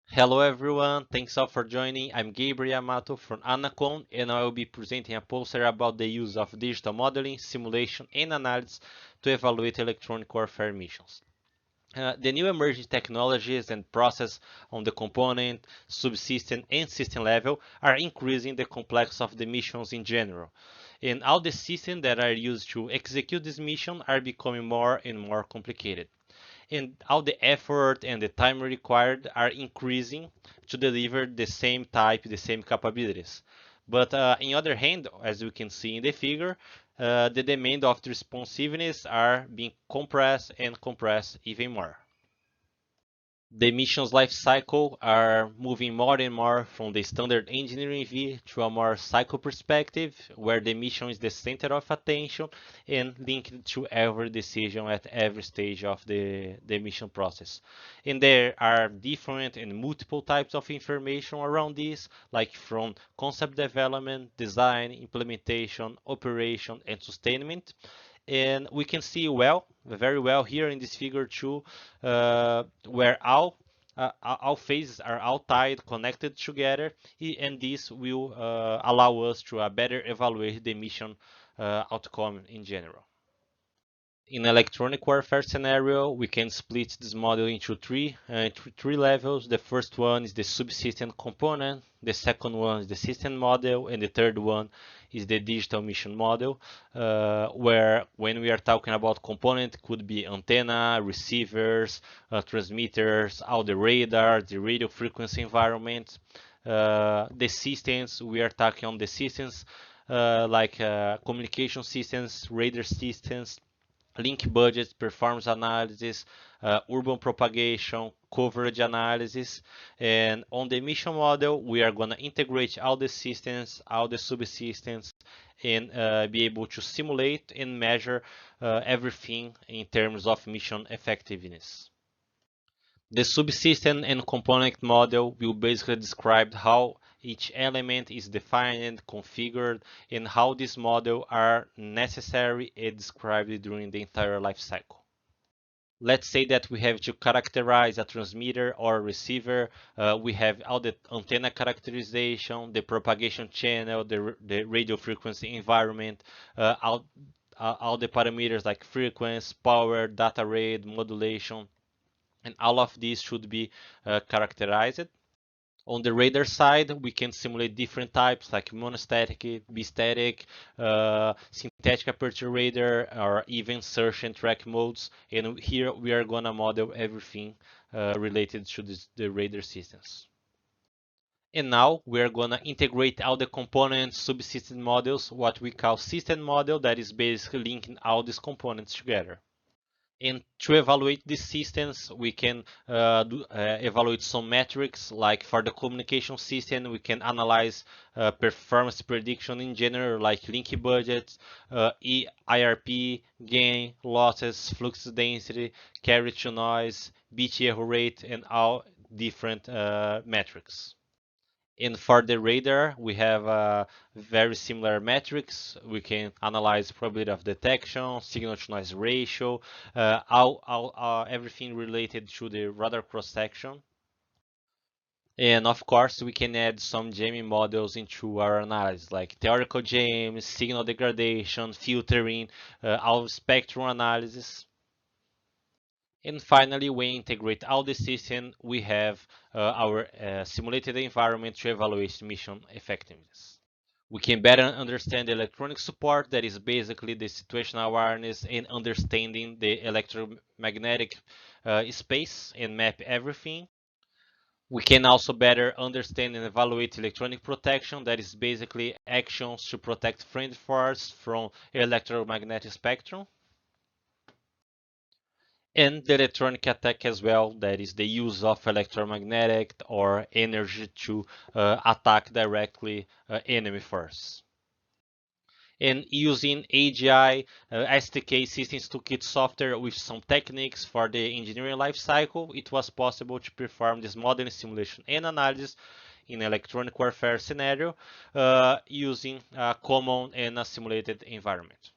Hello everyone, thanks all for joining. I'm Gabriel Yamato from Anacon and I will be presenting a poster about the use of digital modeling, simulation and analysis to evaluate electronic warfare missions. The new emerging technologies and process on the component, subsystem and system level are increasing the complexity of the missions in general. And all the systems that are used to execute this mission are becoming more and more complicated, and all the effort and the time required are increasing to deliver the same type, the same capabilities. But on the other hand, as we can see in the figure, the demand of the responsiveness are being compressed and compressed even more. The mission's life cycle are moving more and more from the standard engineering view to a more cycle perspective, where the mission is the center of attention and linked to every decision at every stage of the mission process. And there are different and multiple types of information around this, like from concept development, design, implementation, operation, and sustainment. And we can see very well here in this figure too, where all phases are all tied, connected together, and this will allow us to better evaluate the mission outcome in general. In electronic warfare scenario, we can split this model into three levels. The first one is the subsystem component, the second one is the system model, and the third one is the digital mission model, where when we are talking about component, could be antenna, receivers, transmitters, all the radar, the radio frequency environment. The systems, we are talking on the systems like communication systems, radar systems, link budgets, performance analysis, urban propagation, coverage analysis. And on the mission model, we are going to integrate all the systems, all the subsystems, and be able to simulate and measure everything in terms of mission effectiveness. The subsystem and component model will basically describe how each element is defined and configured, and how these models are necessary and described during the entire life cycle. Let's say that we have to characterize a transmitter or a receiver. We have all the antenna characterization, the propagation channel, the radio frequency environment, all the parameters like frequency, power, data rate, modulation, and all of these should be characterized. On the radar side, we can simulate different types like monostatic, bistatic, synthetic aperture radar, or even search and track modes. And here we are gonna model everything related to the radar systems. And now we're gonna integrate all the components, subsystem models, what we call system model, that is basically linking all these components together. And to evaluate these systems, we can evaluate some metrics, like for the communication system, we can analyze performance prediction in general, like link budgets, IRP, gain, losses, flux density, carriage to noise, bit error rate, and all different metrics. And for the radar, we have very similar metrics. We can analyze probability of detection, signal to noise ratio, everything related to the radar cross section. And of course, we can add some jamming models into our analysis, like theoretical jams, signal degradation, filtering, our spectrum analysis. And finally, we integrate all the system. We have our simulated environment to evaluate mission effectiveness. We can better understand the electronic support, that is basically the situational awareness and understanding the electromagnetic space and map everything. We can also better understand and evaluate electronic protection, that is basically actions to protect friend force from electromagnetic spectrum. And the electronic attack as well, that is the use of electromagnetic or energy to attack directly enemy force. And using AGI, SDK systems toolkit software with some techniques for the engineering lifecycle, it was possible to perform this modeling, simulation, and analysis in electronic warfare scenario using a common and a simulated environment.